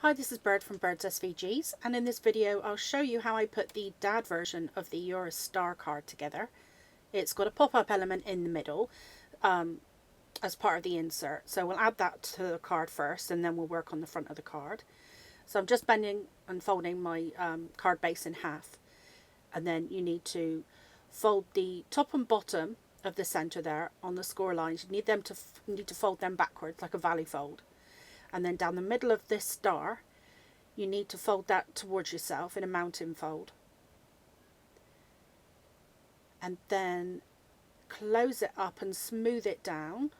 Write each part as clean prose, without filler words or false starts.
Hi, this is Bird from Bird's SVGs, and in this video I'll show you how I put the dad version of the You're a Star card together. It's got a pop-up element in the middle as part of the insert, so we'll add that to the card first and then we'll work on the front of the card. So I'm just bending and folding my card base in half, and then you need to fold the top and bottom of the center there on the score lines. You need to fold them backwards like a valley fold. And then down the middle of this star, you need to fold that towards yourself in a mountain fold. And then close it up and smooth it down.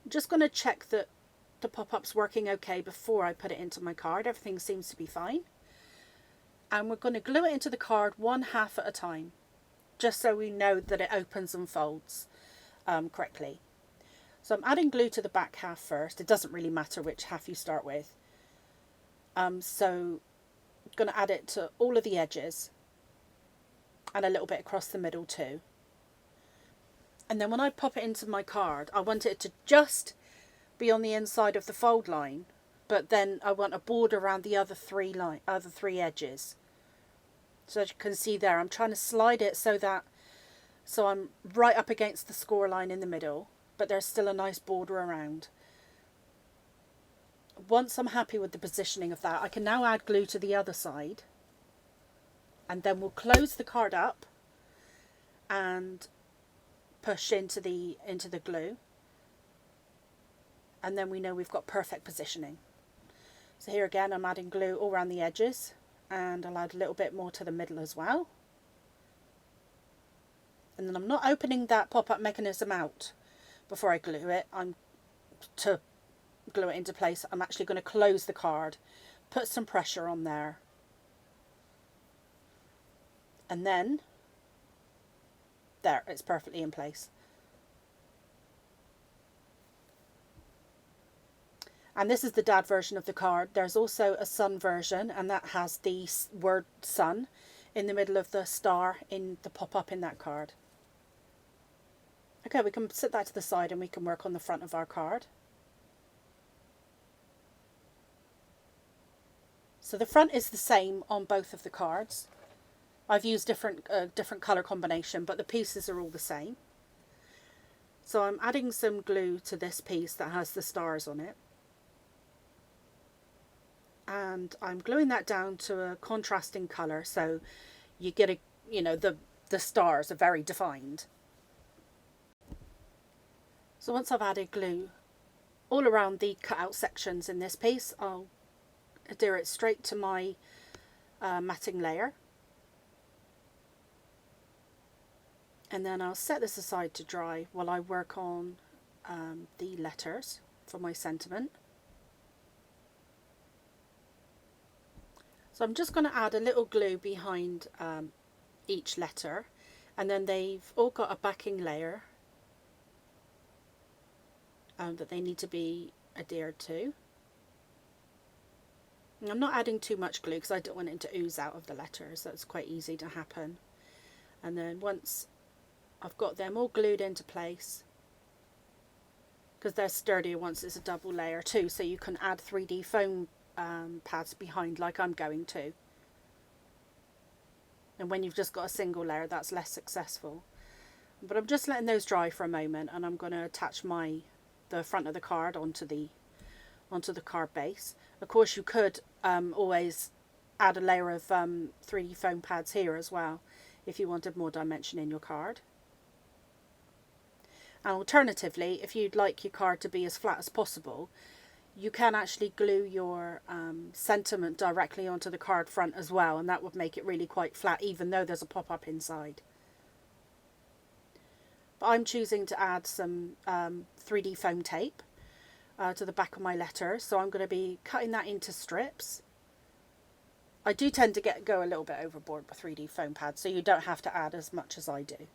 I'm just going to check that the pop-up's working okay before I put it into my card. Everything seems to be fine. And we're going to glue it into the card one half at a time, just so we know that it opens and folds correctly. So I'm adding glue to the back half first. It doesn't really matter which half you start with. So I'm going to add it to all of the edges and a little bit across the middle too. And then when I pop it into my card, I want it to just be on the inside of the fold line, but then I want a border around the other three edges. So as you can see there, I'm trying to slide it so I'm right up against the score line in the middle, but there's still a nice border around. Once I'm happy with the positioning of that, I can now add glue to the other side, and then we'll close the card up and push into the glue, and then we know we've got perfect positioning. So here again, I'm adding glue all around the edges, and I'll add a little bit more to the middle as well. And then I'm not opening that pop-up mechanism out before I glue it. To glue it into place, I'm actually going to close the card, put some pressure on there, and then there, it's perfectly in place. And this is the dad version of the card. There's also a son version, and that has the word son in the middle of the star in the pop-up in that card. Okay, we can set that to the side and we can work on the front of our card. So the front is the same on both of the cards. I've used different colour combination, but the pieces are all the same. So I'm adding some glue to this piece that has the stars on it. And I'm gluing that down to a contrasting colour, so you get the stars are very defined. So once I've added glue all around the cutout sections in this piece, I'll adhere it straight to my matting layer. And then I'll set this aside to dry while I work on the letters for my sentiment. So I'm just going to add a little glue behind each letter, and then they've all got a backing layer that they need to be adhered to. And I'm not adding too much glue because I don't want it to ooze out of the letters. That's quite easy to happen. And then once I've got them all glued into place, because they're sturdier once it's a double layer too, so you can add 3D foam pads behind like I'm going to. And when you've just got a single layer, that's less successful. But I'm just letting those dry for a moment, and I'm going to attach the front of the card onto the card base. Of course, you could always add a layer of 3D foam pads here as well if you wanted more dimension in your card. And alternatively, if you'd like your card to be as flat as possible, you can actually glue your sentiment directly onto the card front as well, and that would make it really quite flat even though there's a pop-up inside. But I'm choosing to add some 3D foam tape to the back of my letter, so I'm going to be cutting that into strips. I do tend to go a little bit overboard with 3D foam pads, so you don't have to add as much as I do.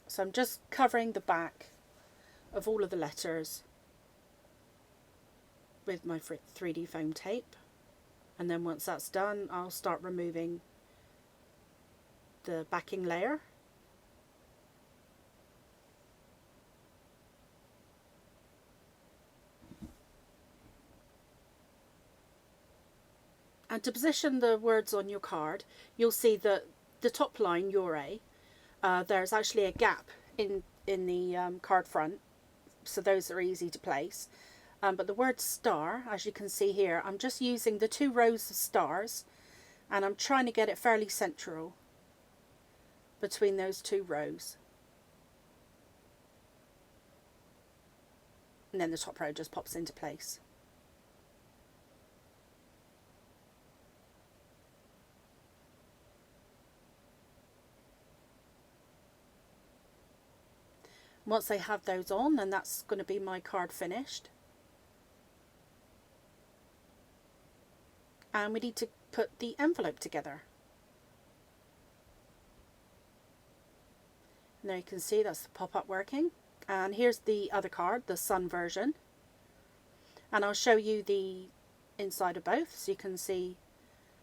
So I'm just covering the back of all of the letters with my 3D foam tape, and then once that's done, I'll start removing the backing layer And to position the words on your card, you'll see that the top line, Your A, there's actually a gap in the card front, so those are easy to place. But the word star, as you can see here, I'm just using the 2 rows of stars, and I'm trying to get it fairly central between those 2 rows. And then the top row just pops into place. Once I have those on, then that's going to be my card finished. And we need to put the envelope together. And there you can see that's the pop-up working. And here's the other card, the sun version. And I'll show you the inside of both so you can see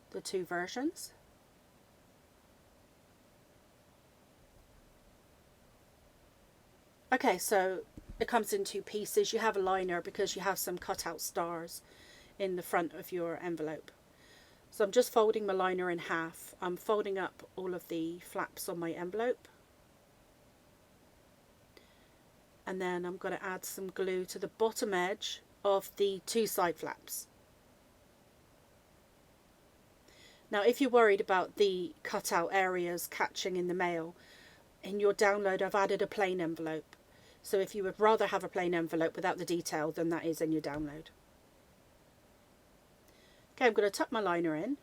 the 2 versions. Okay, so it comes in 2 pieces. You have a liner because you have some cut-out stars in the front of your envelope. So I'm just folding my liner in half. I'm folding up all of the flaps on my envelope. And then I'm going to add some glue to the bottom edge of the 2 side flaps. Now, if you're worried about the cutout areas catching in the mail, in your download I've added a plain envelope. So if you would rather have a plain envelope without the detail, then that is in your download. Okay, I'm going to tuck my liner in.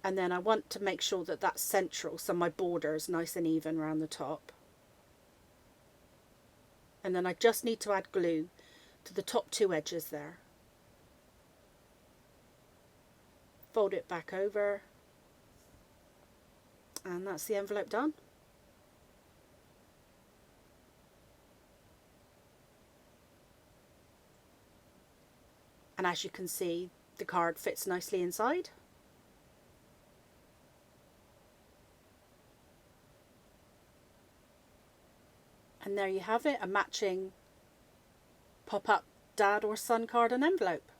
And then I want to make sure that that's central, so my border is nice and even around the top. And then I just need to add glue to the top 2 edges there. Fold it back over. And that's the envelope done. And as you can see, the card fits nicely inside. And there you have it, a matching pop-up dad or son card and envelope.